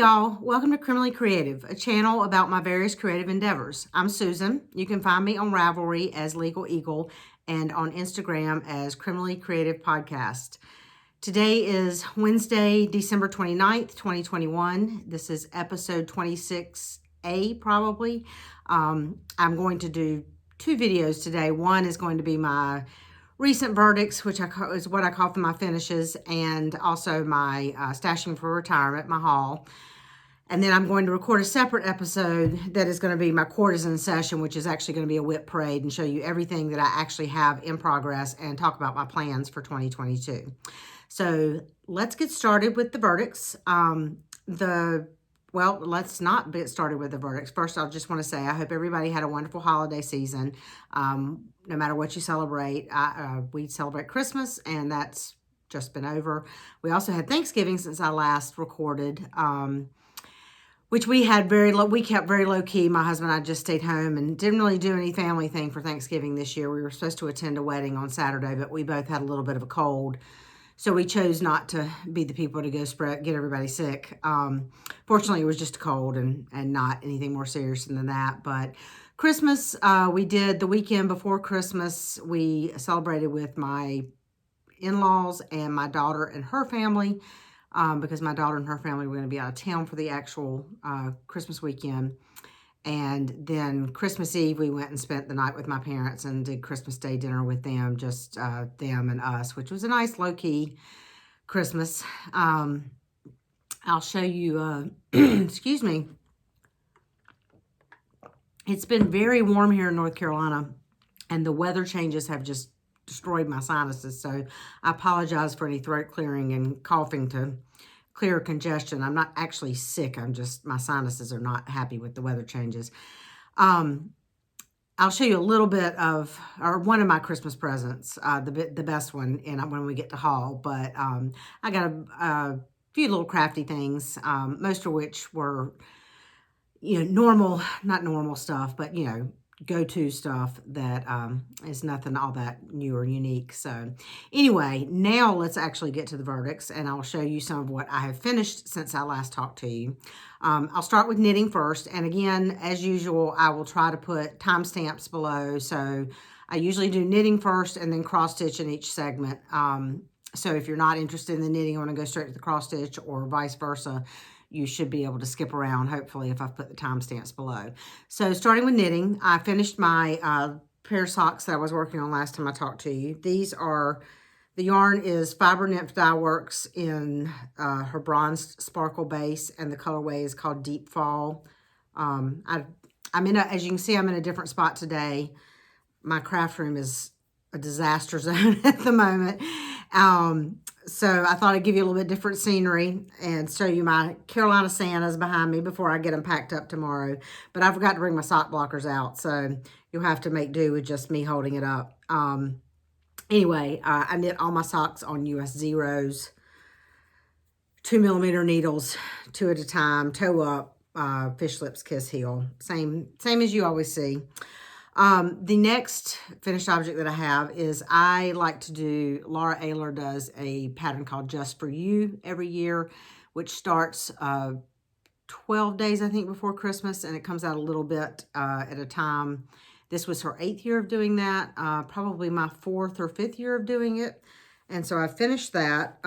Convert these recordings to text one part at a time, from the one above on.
y'all. Welcome to Criminally Creative, a channel about my various creative endeavors. I'm Susan. You can find me on Ravelry as Legal Eagle and on Instagram as Criminally Creative Podcast. Today is Wednesday, December 29th, 2021. This is episode 26A probably. I'm going to do two videos today. One is going to be my recent verdicts, which is what I call for my finishes, and also my stashing for retirement, my haul. And then I'm going to record a separate episode that is going to be my courtesan session, which is actually going to be a whip parade and show you everything that I actually have in progress and talk about my plans for 2022. So let's get started with the verdicts. Well, let's not get started with the verdicts. First, I just want to say I hope everybody had a wonderful holiday season. No matter what you celebrate, we celebrate Christmas, and that's just been over. We also had Thanksgiving since I last recorded, which we kept very low key. My husband and I just stayed home and didn't really do any family thing for Thanksgiving this year. We were supposed to attend a wedding on Saturday, but we both had a little bit of a cold. So we chose not to be the people to go get everybody sick. Fortunately, it was just a cold and not anything more serious than that. But Christmas, we did the weekend before Christmas. We celebrated with my in-laws and my daughter and her family because my daughter and her family were going to be out of town for the actual Christmas weekend. And then Christmas Eve, we went and spent the night with my parents and did Christmas Day dinner with them, just them and us, which was a nice low-key Christmas. I'll show you, excuse me. It's been very warm here in North Carolina, and the weather changes have just destroyed my sinuses. So I apologize for any throat clearing and coughing to clear congestion. I'm not actually sick. My sinuses are not happy with the weather changes. I'll show you a little bit of, or one of my Christmas presents, the best one when we get to haul. But I got a few little crafty things, most of which were, not normal stuff, but, go-to stuff that is nothing all that new or unique. So anyway, now let's actually get to the verdicts, and I'll show you some of what I have finished since I last talked to you. I'll start with knitting first, and again, as usual, I will try to put timestamps below. So I usually do knitting first and then cross stitch in each segment. So if you're not interested in the knitting, I want to go straight to the cross stitch, or vice versa, you should be able to skip around, hopefully, if I've put the timestamps below. So starting with knitting, I finished my pair of socks that I was working on last time I talked to you. The yarn is Fiber Nymph Dye Works in her bronze sparkle base, and the colorway is called Deep Fall. As you can see, I'm in a different spot today. My craft room is a disaster zone at the moment. So I thought I'd give you a little bit different scenery and show you my Carolina Santas behind me before I get them packed up tomorrow. But I forgot to bring my sock blockers out, so you'll have to make do with just me holding it up. Anyway, I knit all my socks on US Zeros, 2mm needles, 2 at a time, toe up, fish lips, kiss heel. Same as you always see. The next finished object that I have is Laura Ayler does a pattern called Just For You every year, which starts 12 days, I think, before Christmas, and it comes out a little bit at a time. This was her 8th year of doing that, probably my 4th or 5th year of doing it. And so I finished that.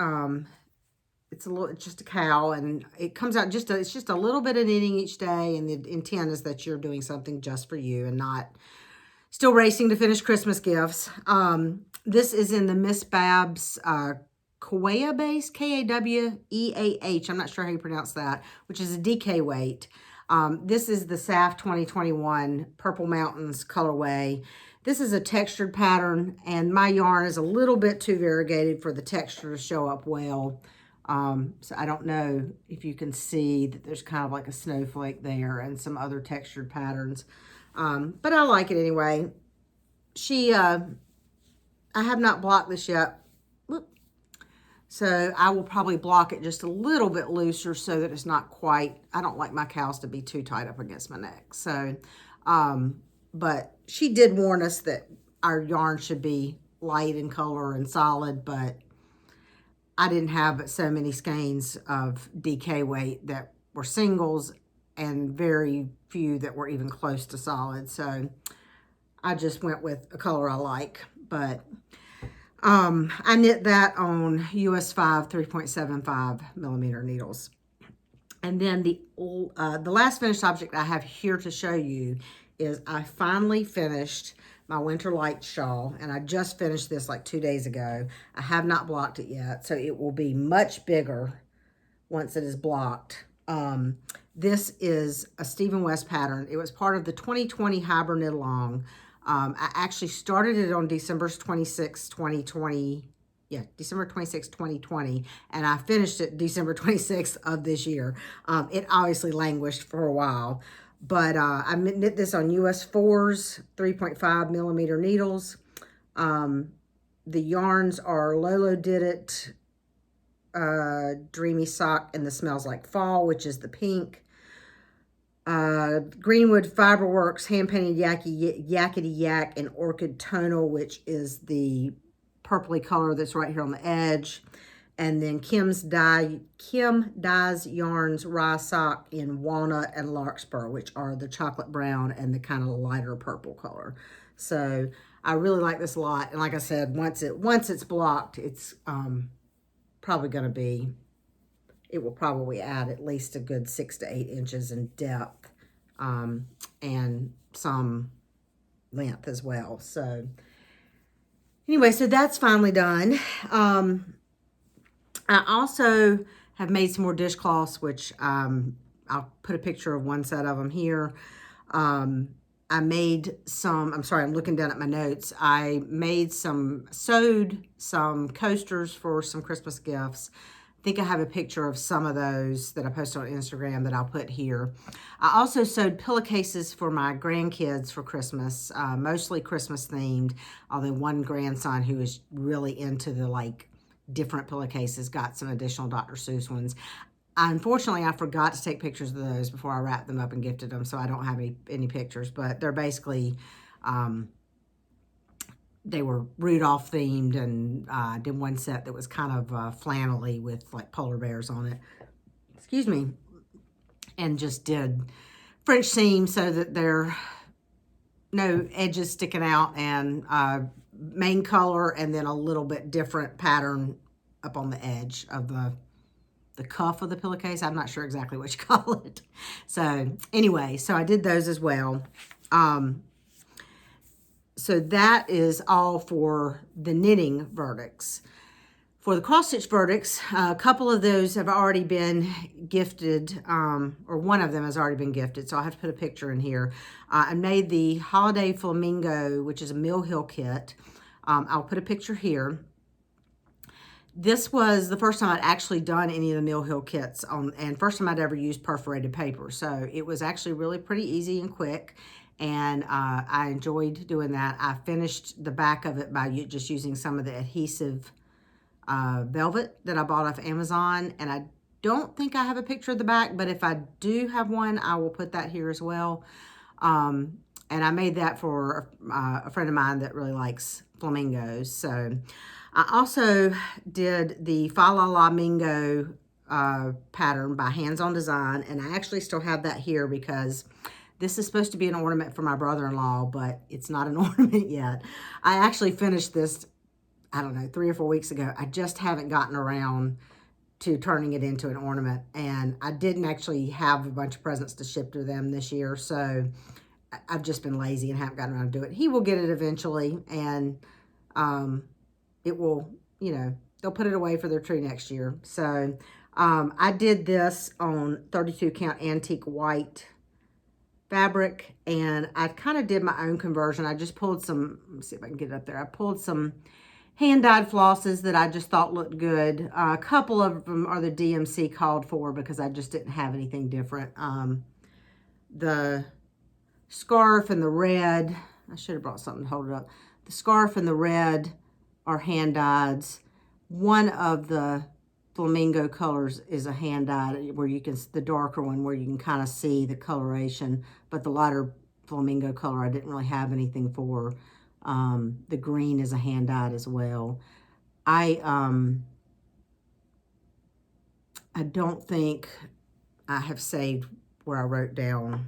It's just a cow, and it comes out it's just a little bit of knitting each day, and the intent is that you're doing something just for you and not still racing to finish Christmas gifts. This is in the Miss Babs Kaweah base, Kaweah. I'm not sure how you pronounce that, which is a DK weight. This is the SAF 2021 Purple Mountains colorway. This is a textured pattern, and my yarn is a little bit too variegated for the texture to show up well. So I don't know if you can see that there's kind of like a snowflake there and some other textured patterns. But I like it anyway. I have not blocked this yet. So I will probably block it just a little bit looser so that it's not quite, I don't like my cows to be too tight up against my neck. So, but she did warn us that our yarn should be light in color and solid, but I didn't have so many skeins of DK weight that were singles and very few that were even close to solid. So I just went with a color I like. But I knit that on US 5 3.75 millimeter needles. And then the last finished object I have here to show you is I finally finished my winter light shawl, and I just finished this like 2 days ago. I have not blocked it yet, so it will be much bigger once it is blocked. This is a Stephen West pattern. It was part of the 2020 Hybrid Knit Along. I actually started it on December 26, 2020. Yeah, December 26, 2020, and I finished it December 26th of this year. It obviously languished for a while, but I knit this on US 4s, 3.5 millimeter needles. The yarns are Lolo Did It, Dreamy Sock, and the Smells Like Fall, which is the pink. Greenwood Fiberworks Hand Painted Yakety Yak and Orchid Tonal, which is the purpley color that's right here on the edge. And then Kim Dyes Yarns Rye Sock in Walnut and Larkspur, which are the chocolate brown and the kind of lighter purple color. So I really like this a lot. And like I said, once it's blocked, it's probably going to be, it will probably add at least a good 6 to 8 inches in depth and some length as well. So anyway, so that's finally done. I also have made some more dishcloths, which I'll put a picture of one set of them here. I made some, I'm sorry, I'm looking down at my notes. I sewed some coasters for some Christmas gifts. I think I have a picture of some of those that I posted on Instagram that I'll put here. I also sewed pillowcases for my grandkids for Christmas, mostly Christmas themed, although one grandson who is really into the like different pillowcases got some additional Dr. Seuss ones. Unfortunately, I forgot to take pictures of those before I wrapped them up and gifted them, so I don't have any pictures, but they're basically, they were Rudolph themed, and I did one set that was kind of flannelly with like polar bears on it. Excuse me. And just did French seam so that there are no edges sticking out, and main color, and then a little bit different pattern up on the edge of the cuff of the pillowcase. I'm not sure exactly what you call it. So anyway, so I did those as well. So that is all for the knitting verdicts. For the cross-stitch verdicts, a couple of those have already been gifted, or one of them has already been gifted, so I'll have to put a picture in here. I made the Holiday Flamingo, which is a Mill Hill kit. I'll put a picture here. This was the first time I'd actually done any of the Mill Hill kits, and first time I'd ever used perforated paper. So it was actually really pretty easy and quick, and I enjoyed doing that. I finished the back of it by just using some of the adhesive velvet that I bought off Amazon, and I don't think I have a picture of the back, but if I do have one, I will put that here as well. And I made that for a friend of mine that really likes flamingos. So I also did the Fa La La Mingo pattern by Hands On Design, and I actually still have that here because this is supposed to be an ornament for my brother-in-law, but it's not an ornament yet. I actually finished this, I don't know, 3 or 4 weeks ago. I just haven't gotten around to turning it into an ornament, and I didn't actually have a bunch of presents to ship to them this year, so I've just been lazy and haven't gotten around to do it. He will get it eventually, and it will, you know, they'll put it away for their tree next year. So I did this on 32 count antique white fabric, and I kind of did my own conversion. I just pulled some, let me see if I can get it up there. I pulled some hand-dyed flosses that I just thought looked good. A couple of them are the DMC called for because I just didn't have anything different. The scarf and the red, I should have brought something to hold it up. The scarf and the red are hand-dyed. One of the flamingo colors is a hand-dyed, where you can, the darker one, where you can kind of see the coloration, but the lighter flamingo color I didn't really have anything for. The green is a hand-dyed as well. I don't think I have saved where I wrote down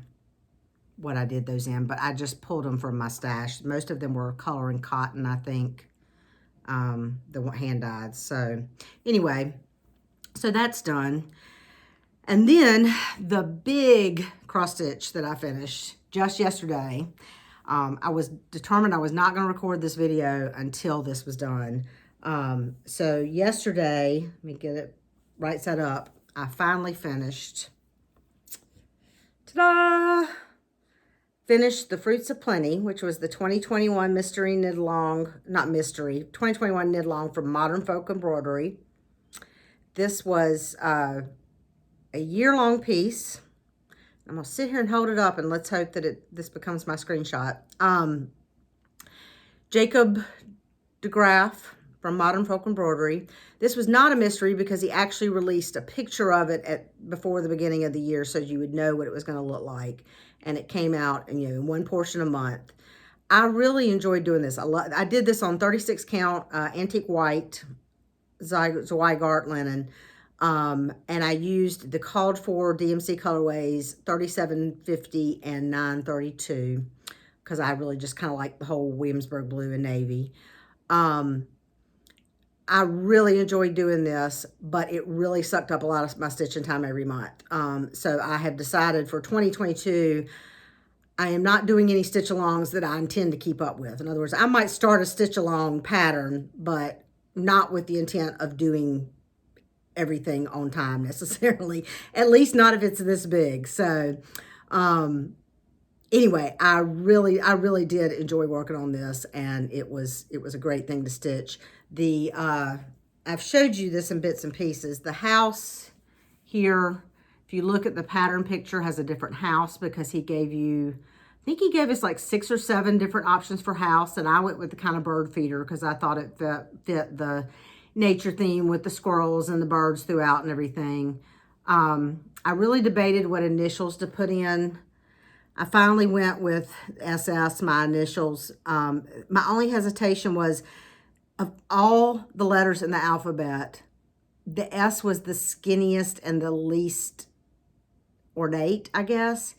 what I did those in, but I just pulled them from my stash. Most of them were coloring cotton, I think, the hand dyed. So anyway, so that's done. And then the big cross stitch that I finished just yesterday, I was determined I was not going to record this video until this was done. So yesterday, let me get it right set up. I finally finished. Ta-da! Finished the Fruits of Plenty, which was the 2021 Mystery Knit Along, not mystery, 2021 Knit Along from Modern Folk Embroidery. This was a year-long piece. I'm going to sit here and hold it up, and let's hope that this becomes my screenshot. Jacob DeGraff from Modern Folk Embroidery. This was not a mystery because he actually released a picture of it before the beginning of the year so you would know what it was going to look like. And it came out in one portion a month. I really enjoyed doing this. I did this on 36 count antique white Zweigart linen. And I used the called for DMC colorways 3750 and 932 because I really just kind of like the whole Williamsburg blue and navy. I really enjoyed doing this, but it really sucked up a lot of my stitching time every month. So I have decided for 2022, I am not doing any stitch alongs that I intend to keep up with. In other words, I might start a stitch along pattern, but not with the intent of doing everything on time necessarily, at least not if it's this big. So anyway, I really did enjoy working on this, and it was a great thing to stitch. I've showed you this in bits and pieces. The house here, if you look at the pattern picture, has a different house because he gave you, I think he gave us like 6 or 7 different options for house, and I went with the kind of bird feeder because I thought it fit the nature theme with the squirrels and the birds throughout and everything. I really debated what initials to put in. I finally went with SS, my initials. My only hesitation was, of all the letters in the alphabet, the S was the skinniest and the least ornate, I guess.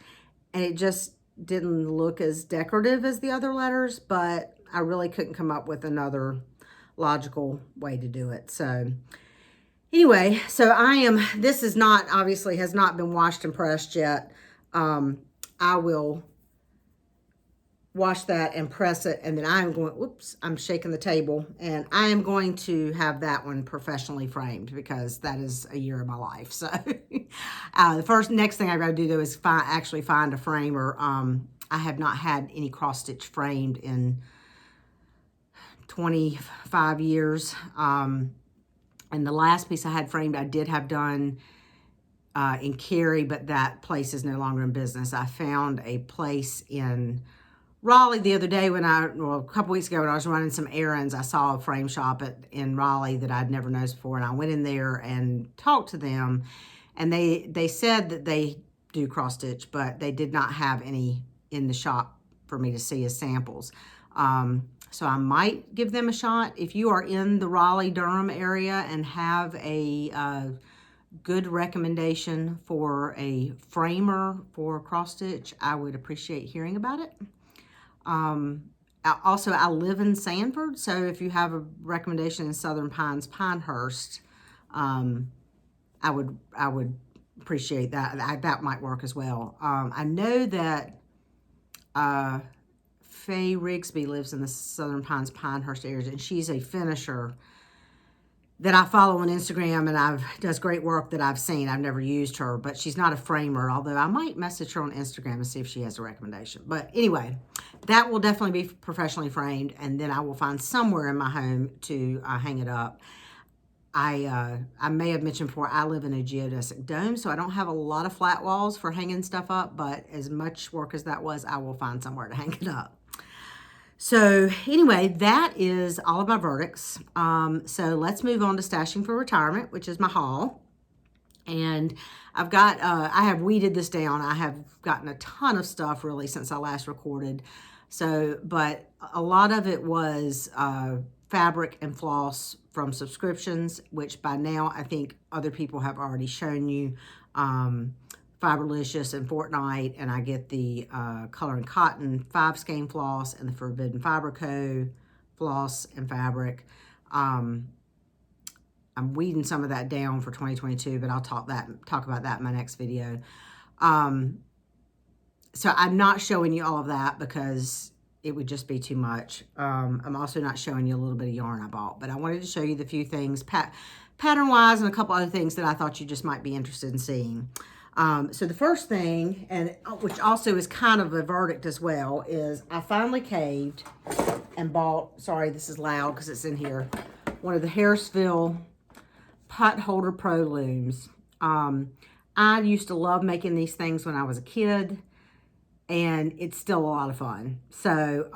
And it just didn't look as decorative as the other letters, but I really couldn't come up with another logical way to do it. So anyway, this is not, obviously has not been washed and pressed yet. I will wash that and press it, and then I'm going, whoops, I'm shaking the table, and I am going to have that one professionally framed because that is a year of my life. So the next thing I got to do though is actually find a framer. I have not had any cross stitch framed in 25 years. And the last piece I had framed, I did have done in Cary, but that place is no longer in business. I found a place in Raleigh the other day a couple weeks ago when I was running some errands. I saw a frame shop in Raleigh that I'd never noticed before, and I went in there and talked to them, and they said that they do cross stitch, but they did not have any in the shop for me to see as samples. So I might give them a shot. If you are in the Raleigh-Durham area and have a good recommendation for a framer for cross stitch, I would appreciate hearing about it. Also, I live in Sanford, so if you have a recommendation in Southern Pines, Pinehurst, I would appreciate that. That might work as well. I know that Faye Rigsby lives in the Southern Pines, Pinehurst area, and she's a finisher that I follow on Instagram, and does great work that I've seen. I've never used her, but she's not a framer, although I might message her on Instagram and see if she has a recommendation. But anyway, that will definitely be professionally framed, and then I will find somewhere in my home to hang it up. I may have mentioned before, I live in a geodesic dome, so I don't have a lot of flat walls for hanging stuff up, but as much work as that was, I will find somewhere to hang it up. So anyway, that is all of my verdicts. So let's move on to stashing for retirement, which is my haul. And I've got, I have weeded this down. I have gotten a ton of stuff really since I last recorded. So, but a lot of it was fabric and floss from subscriptions, which by now I think other people have already shown you. Fiberlicious and Fortnite, and I get the Color and Cotton 5 skein floss and the Forbidden Fiber Co. floss and fabric. I'm weeding some of that down for 2022, but I'll talk about that in my next video. So I'm not showing you all of that because it would just be too much. I'm also not showing you a little bit of yarn I bought, but I wanted to show you the few things pattern-wise and a couple other things that I thought you just might be interested in seeing. So the first thing, and which also is kind of a verdict as well, is I finally caved and bought, sorry, this is loud because it's in here, one of the Harrisville Pot Holder Pro looms. I used to love making these things when I was a kid, and it's still a lot of fun. So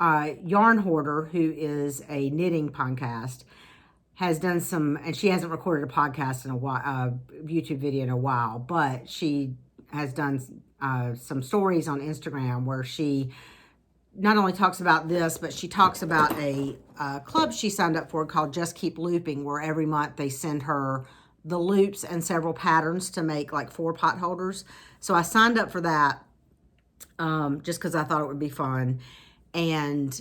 Yarn Hoarder, who is a knitting podcast, has done some, and she hasn't recorded a podcast in a while, YouTube video in a while, but she has done some stories on Instagram where she not only talks about this, but she talks about a club she signed up for called Just Keep Looping, where every month they send her the loops and several patterns to make like 4 pot holders. So I signed up for that just because I thought it would be fun. And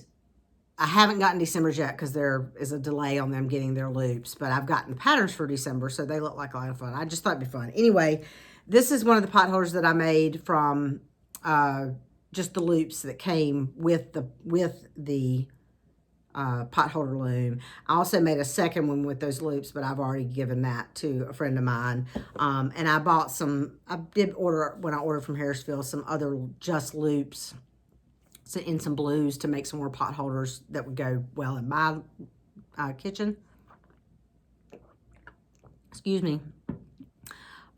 I haven't gotten December's yet because there is a delay on them getting their loops, but I've gotten the patterns for December, so they look like a lot of fun. I just thought it'd be fun. Anyway, this is one of the pot holders that I made from just the loops that came with the pot holder loom. I also made a second one with those loops, but I've already given that to a friend of mine. And I bought some, I did order, when I ordered from Harrisville, some other just loops in some blues to make some more pot holders that would go well in my kitchen. Excuse me.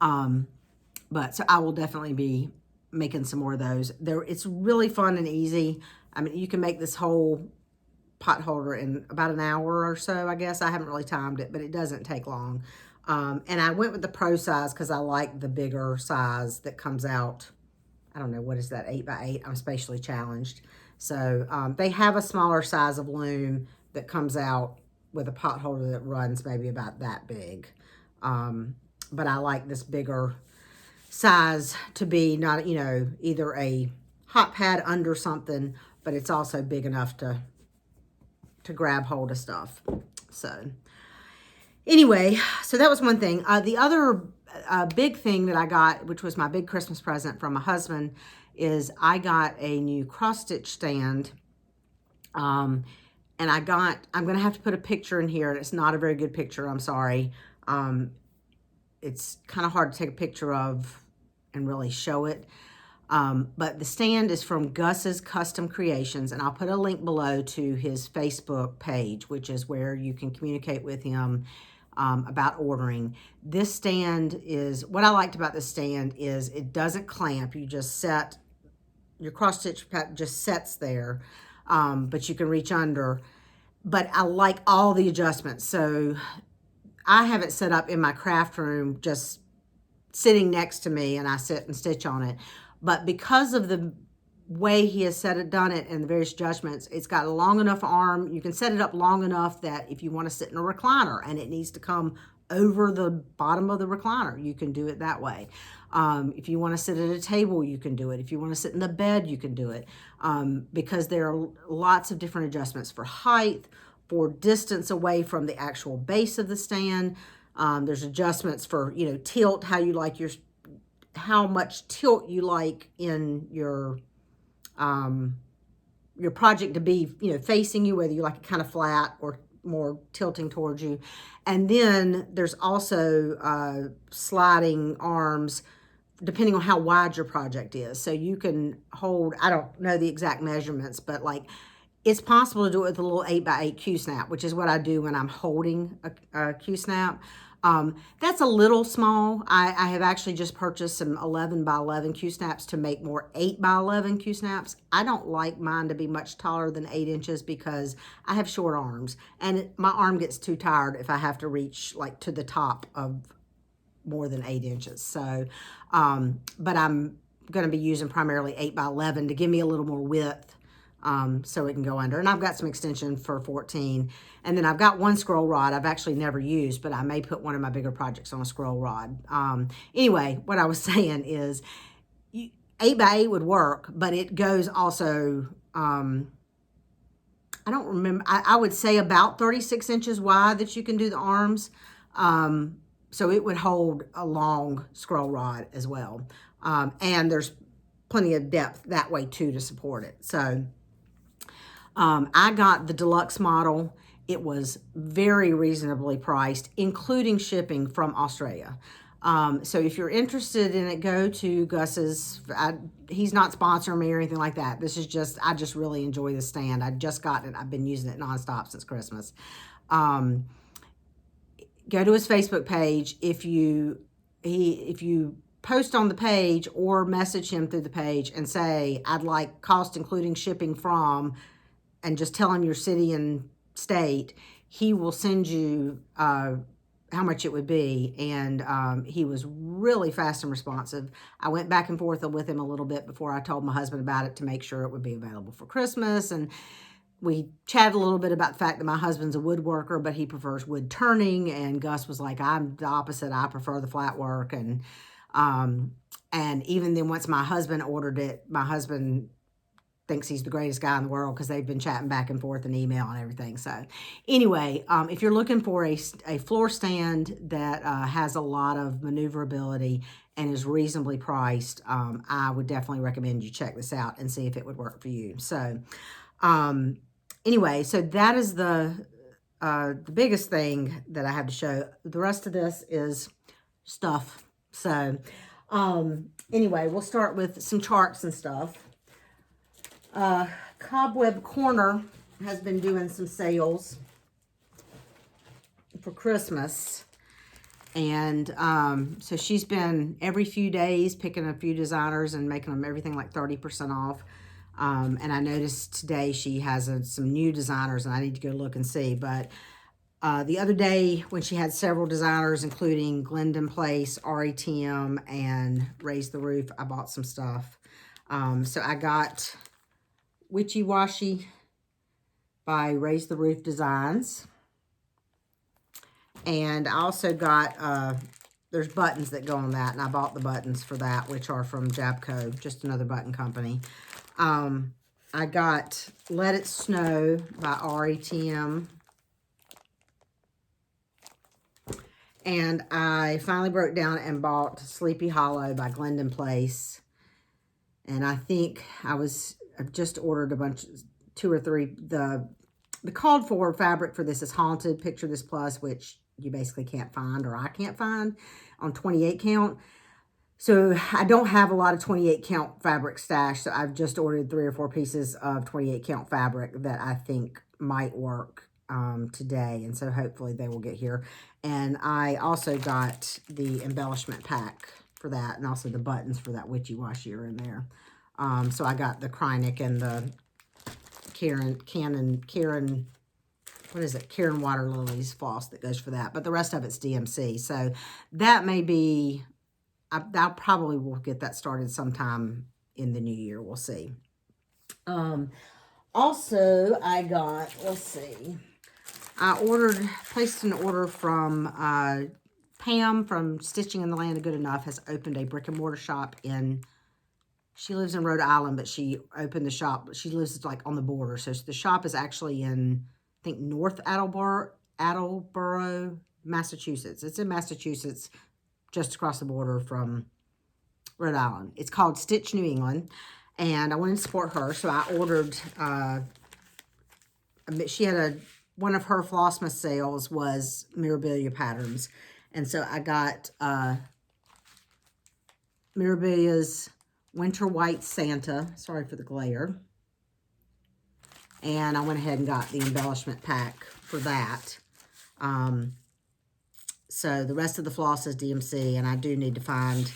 But so I will definitely be making some more of those. It's really fun and easy. I mean, you can make this whole pot holder in about an hour or so, I guess. I haven't really timed it, but it doesn't take long. And I went with the pro size because I like the bigger size that comes out. I don't know, what is that, 8x8? I'm spatially challenged. So they have a smaller size of loom that comes out with a pot holder that runs maybe about that big. But I like this bigger size to be not, you know, either a hot pad under something, but it's also big enough to grab hold of stuff. So anyway, so that was one thing. The other big thing that I got, which was my big Christmas present from my husband, is I got a new cross stitch stand. And I'm going to have to put a picture in here, and it's not a very good picture. I'm sorry. It's kind of hard to take a picture of and really show it. But the stand is from Gus's Custom Creations, and I'll put a link below to his Facebook page, which is where you can communicate with him about ordering. This stand is, what I liked about this stand is it doesn't clamp. You just set, your cross stitch just sets there, but you can reach under. But I like all the adjustments. So I have it set up in my craft room, just sitting next to me, and I sit and stitch on it. But because of the way he has done it and the various adjustments, it's got a long enough arm. You can set it up long enough that if you want to sit in a recliner and it needs to come over the bottom of the recliner, you can do it that way. If you want to sit at a table, you can do it. If you want to sit in the bed, you can do it. Because there are lots of different adjustments for height, for distance away from the actual base of the stand. There's adjustments for, you know, tilt, how you like how much tilt you like in your project to be, you know, facing you, whether you like it kind of flat or more tilting towards you. And then there's also sliding arms depending on how wide your project is. So you can hold, I don't know the exact measurements, but like it's possible to do it with a little 8x8 Q-snap, which is what I do when I'm holding a Q-snap. That's a little small. I have actually just purchased some 11x11 Q-snaps to make more 8x11 Q-snaps. I don't like mine to be much taller than 8 inches because I have short arms, and my arm gets too tired if I have to reach like to the top of more than 8 inches. So, but I'm going to be using primarily 8x11 to give me a little more width. So it can go under. And I've got some extension for 14. And then I've got one scroll rod I've actually never used, but I may put one of my bigger projects on a scroll rod. Anyway, what I was saying is 8x8 would work, but it goes also, I don't remember, I would say about 36 inches wide that you can do the arms. So it would hold a long scroll rod as well. And there's plenty of depth that way too to support it. So I got the deluxe model. It was very reasonably priced, including shipping from Australia. So if you're interested in it, go to Gus's. He's not sponsoring me or anything like that. This is just, I just really enjoy the stand. I just got it. I've been using it nonstop since Christmas. Go to his Facebook page. If you post on the page or message him through the page and say, I'd like cost including shipping from, and just tell him your city and state, he will send you how much it would be. And he was really fast and responsive. I went back and forth with him a little bit before I told my husband about it to make sure it would be available for Christmas. And we chatted a little bit about the fact that my husband's a woodworker, but he prefers wood turning. And Gus was like, I'm the opposite. I prefer the flat work. And even then, once my husband ordered it, my husband thinks he's the greatest guy in the world because they've been chatting back and forth and email and everything. So anyway, if you're looking for a floor stand that has a lot of maneuverability and is reasonably priced, I would definitely recommend you check this out and see if it would work for you. So anyway, so that is the biggest thing that I have to show. The rest of this is stuff. So anyway, we'll start with some charts and stuff. Cobweb Corner has been doing some sales for Christmas. And so she's been every few days picking a few designers and making them everything like 30% off. And I noticed today she has some new designers, and I need to go look and see. But the other day when she had several designers, including Glendon Place, RETM, and Raise the Roof, I bought some stuff. So I got Witchy Washy by Raise the Roof Designs. And I also got, there's buttons that go on that, and I bought the buttons for that, which are from Jabco, just another button company. I got Let It Snow by RETM. And I finally broke down and bought Sleepy Hollow by Glendon Place. And I think I've just ordered a bunch, 2 or 3. The called for fabric for this is Haunted Picture This Plus, which you basically can't find, or I can't find, on 28 count. So I don't have a lot of 28 count fabric stashed. So I've just ordered 3 or 4 pieces of 28 count fabric that I think might work today. And so hopefully they will get here. And I also got the embellishment pack for that, and also the buttons for that Witchy Washy are in there. So I got the Kreinik and the Karen, what is it? Karen Water Lilies floss that goes for that. But the rest of it's DMC. So that may be, I probably will get that started sometime in the new year. We'll see. Also, I got, let's see, placed an order from Pam from Stitching in the Land of Good Enough. Has opened a brick and mortar shop she lives in Rhode Island, but she opened the shop. She lives like on the border. So the shop is actually in, I think, North Attleboro, Massachusetts. It's in Massachusetts, just across the border from Rhode Island. It's called Stitch New England, and I wanted to support her, so I ordered, she had one of her Flossmas sales was Mirabilia patterns, and so I got Mirabilia's Winter White Santa, sorry for the glare, and I went ahead and got the embellishment pack for that. So the rest of the floss is DMC, and I do need to find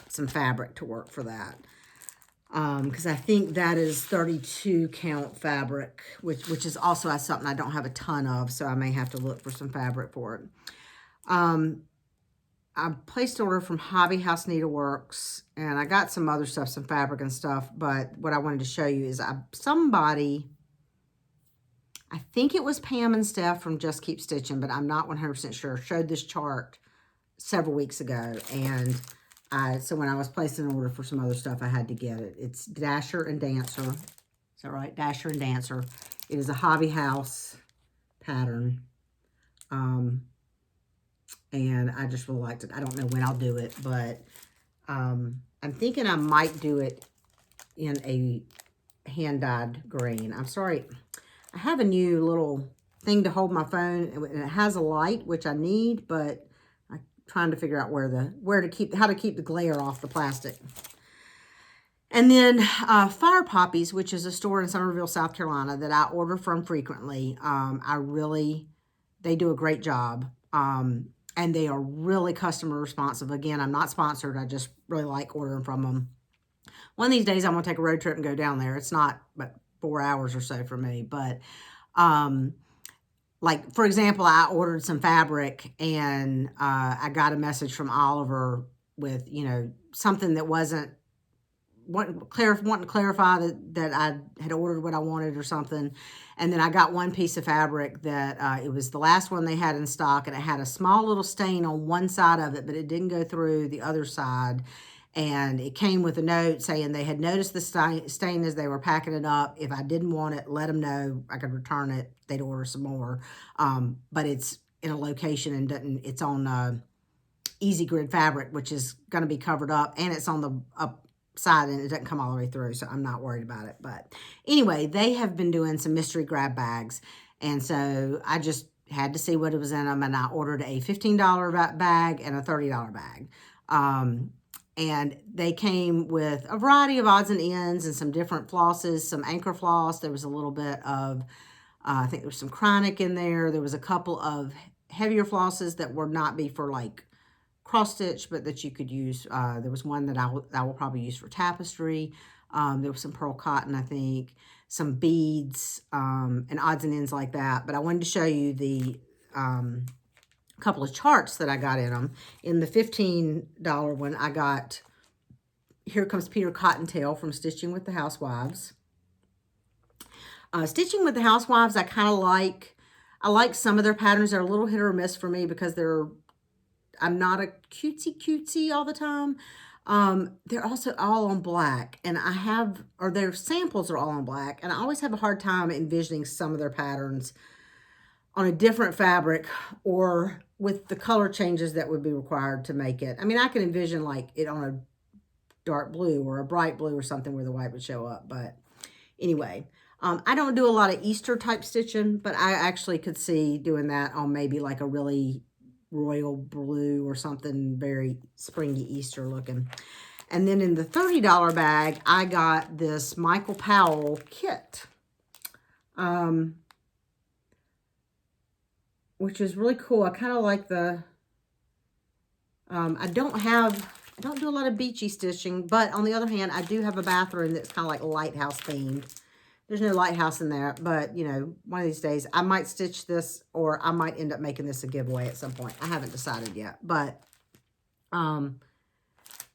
some fabric to work for that. Because I think that is 32 count fabric, which is also something I don't have a ton of, so I may have to look for some fabric for it. I placed an order from Hobby House Needleworks, and I got some other stuff, some fabric and stuff, but what I wanted to show you is somebody, I think it was Pam and Steph from Just Keep Stitching, but I'm not 100% sure, showed this chart several weeks ago, and So when I was placing an order for some other stuff, I had to get it. It's Dasher and Dancer. Is that right? Dasher and Dancer. It is a Hobby House pattern. And I just really liked it. I don't know when I'll do it, but I'm thinking I might do it in a hand-dyed green. I'm sorry. I have a new little thing to hold my phone, and it has a light, which I need, but I'm trying to figure out how to keep the glare off the plastic. And then Fire Poppies, which is a store in Somerville, South Carolina that I order from frequently. They do a great job. And they are really customer responsive. Again, I'm not sponsored. I just really like ordering from them. One of these days, I'm going to take a road trip and go down there. It's not but 4 hours or so for me. But, like, for example, I ordered some fabric, and I got a message from Oliver with, something that wasn't, wanting to clarify that I had ordered what I wanted or something. And then I got one piece of fabric that it was the last one they had in stock, and it had a small little stain on one side of it, but it didn't go through the other side. And it came with a note saying they had noticed the stain as they were packing it up. If I didn't want it, let them know. I could return it. They'd order some more. But it's in a location and it's on Easy Grid fabric, which is going to be covered up, and it's on the up side, and it doesn't come all the way through, so I'm not worried about it. But anyway, they have been doing some mystery grab bags, and so I just had to see what it was in them, and I ordered a $15 bag and a $30 bag. And they came with a variety of odds and ends and some different flosses, some anchor floss. There was a little bit of, I think there was some Chronic in there. There was a couple of heavier flosses that would not be for like cross stitch, but that you could use. There was one that I will probably use for tapestry. There was some pearl cotton, I think, some beads, and odds and ends like that. But I wanted to show you the couple of charts that I got in them. In the $15 one, I got Here Comes Peter Cottontail from Stitching with the Housewives. Stitching with the Housewives, I kind of like. I like some of their patterns. They're a little hit or miss for me because I'm not a cutesy all the time. They're also all on black, and their samples are all on black, and I always have a hard time envisioning some of their patterns on a different fabric or with the color changes that would be required to make it. I mean, I can envision like it on a dark blue or a bright blue or something where the white would show up. But anyway, I don't do a lot of Easter type stitching, but I actually could see doing that on maybe like a really royal blue or something very springy Easter looking. And then in the $30 bag, I got this Michael Powell kit. Which is really cool. I kind of like the, I don't do a lot of beachy stitching, but on the other hand, I do have a bathroom that's kind of like lighthouse themed. There's no lighthouse in there, but, one of these days I might stitch this, or I might end up making this a giveaway at some point. I haven't decided yet, but,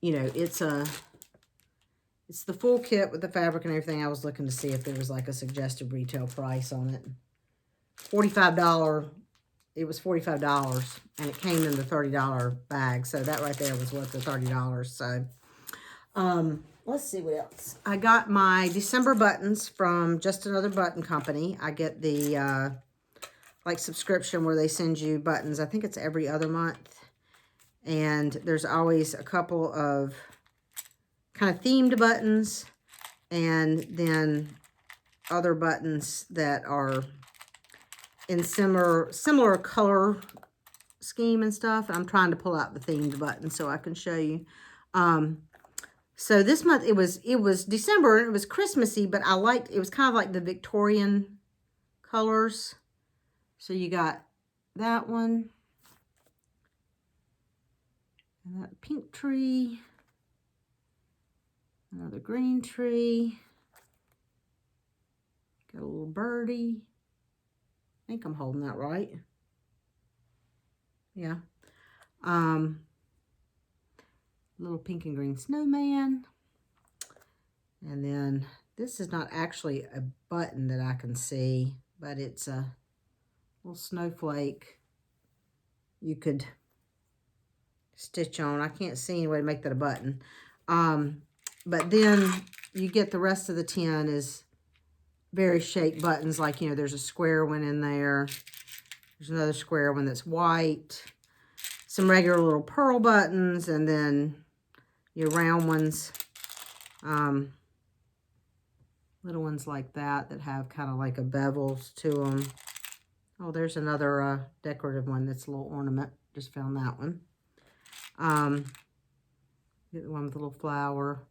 it's the full kit with the fabric and everything. I was looking to see if there was like a suggested retail price on it. $45. It was $45, and it came in the $30 bag. So that right there was worth the $30. So, let's see what else. I got my December buttons from Just Another Button Company. I get the, subscription where they send you buttons. I think it's every other month. And there's always a couple of kind of themed buttons, and then other buttons that are in similar color scheme and stuff. I'm trying to pull out the themed button so I can show you. So this month it was December, and it was Christmassy, but it was kind of like the Victorian colors. So you got that one, and that pink tree, another green tree, got a little birdie. I think I'm holding that right. Yeah. Little pink and green snowman. And then this is not actually a button that I can see, but it's a little snowflake. You could stitch on. I can't see any way to make that a button. But then you get the rest of the tin is very shaped buttons. Like, you know, there's a square one in there. There's another square one that's white. Some regular little pearl buttons, and then your round ones. Little ones like that have kind of like a bevels to them. Oh, there's another decorative one that's a little ornament. Just found that one. Get the one with the little flower.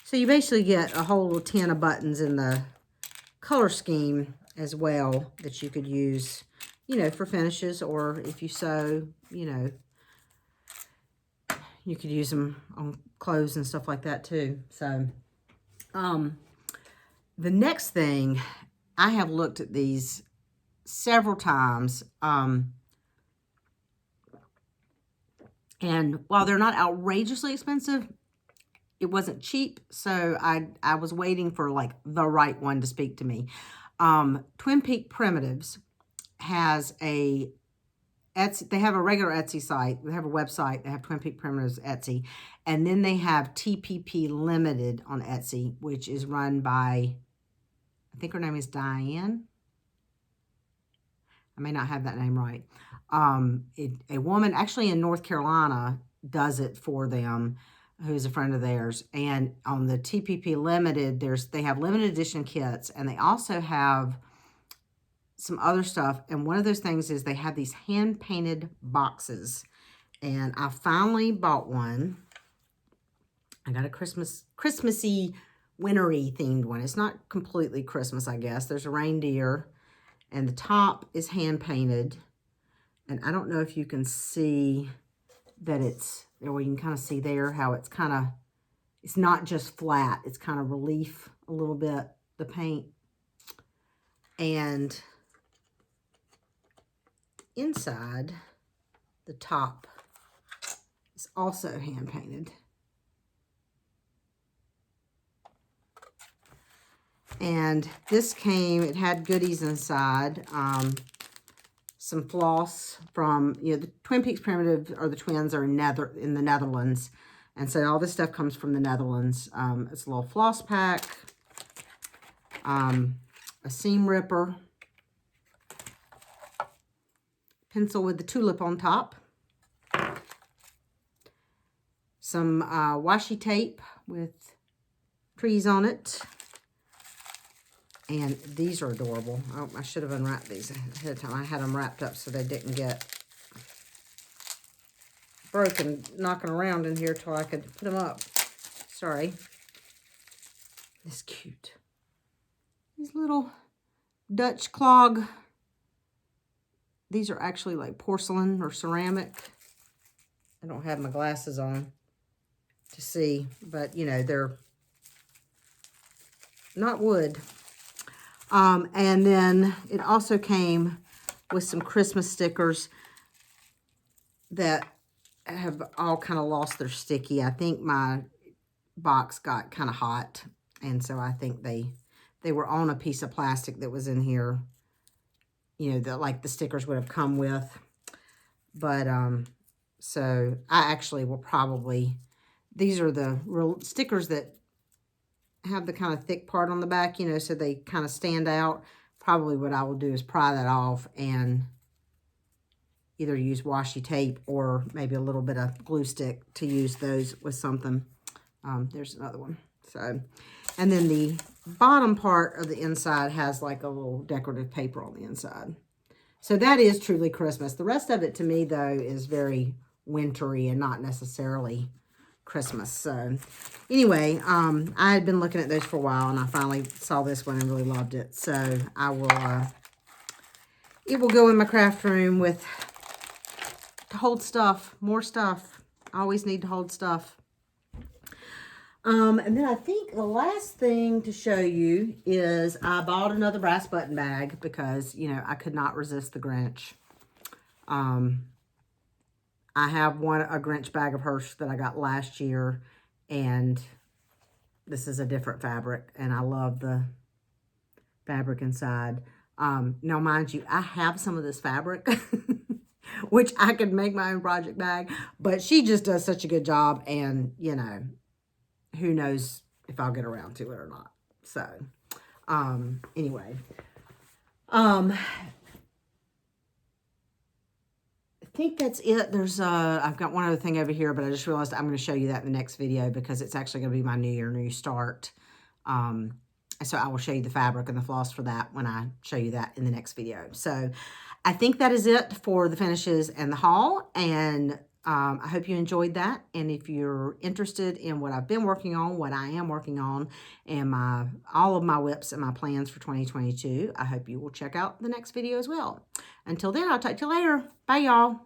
So you basically get a whole little tin of buttons in the color scheme as well that you could use, you know, for finishes, or if you sew, you know, you could use them on clothes and stuff like that too. So, the next thing, I have looked at these several times, and while they're not outrageously expensive, it wasn't cheap, so I was waiting for like the right one to speak to me. Twin Peak Primitives has a Etsy. They have a regular Etsy site. They have a website. They have Twin Peak Primitives Etsy, and then they have TPP Limited on Etsy, which is run by, I think her name is Diane. I may not have that name right. A woman actually in North Carolina does it for them, who's a friend of theirs. And on the TPP Limited, they have limited edition kits, and they also have some other stuff. And one of those things is they have these hand-painted boxes. And I finally bought one. I got a Christmassy, wintry themed one. It's not completely Christmas, I guess. There's a reindeer, and the top is hand-painted. And I don't know if you can see that it's, or you can kind of see there how it's kind of, it's not just flat. It's kind of relief a little bit, the paint. And inside, the top is also hand-painted. And this came, it had goodies inside. Some floss from, you know, the Twin Peaks Primitive, or the twins, are in the Netherlands. And so all this stuff comes from the Netherlands. It's a little floss pack, a seam ripper, pencil with the tulip on top, some washi tape with trees on it. And these are adorable. Oh, I should have unwrapped these ahead of time. I had them wrapped up so they didn't get broken knocking around in here till I could put them up. Sorry. This is cute. These little Dutch clog. These are actually like porcelain or ceramic. I don't have my glasses on to see, but you know, they're not wood. And then it also came with some Christmas stickers that have all kind of lost their sticky. I think my box got kind of hot, and so I think they were on a piece of plastic that was in here, you know, that like the stickers would have come with. But so I actually will probably, these are the real stickers that have the kind of thick part on the back, you know, so they kind of stand out. Probably what I will do is pry that off and either use washi tape or maybe a little bit of glue stick to use those with something. There's another one. So, and then the bottom part of the inside has like a little decorative paper on the inside. So that is truly Christmas. The rest of it to me, though, is very wintry and not necessarily Christmas. So anyway, I had been looking at those for a while, and I finally saw this one and really loved it. So I will, it will go in my craft room with, to hold stuff, more stuff. I always need to hold stuff. And then I think the last thing to show you is I bought another brass button bag because, you know, I could not resist the Grinch. I have a Grinch bag of hers that I got last year, and this is a different fabric, and I love the fabric inside. Now, mind you, I have some of this fabric, which I could make my own project bag, but she just does such a good job, and you know, who knows if I'll get around to it or not. So, anyway, I think that's it. There's I've got one other thing over here, but I just realized I'm going to show you that in the next video because it's actually going to be my New Year, New Start. So I will show you the fabric and the floss for that when I show you that in the next video. So I think that is it for the finishes and the haul, and I hope you enjoyed that. And if you're interested in what I've been working on, what I am working on, and all of my WIPs and my plans for 2022, I hope you will check out the next video as well. Until then, I'll talk to you later. Bye, y'all.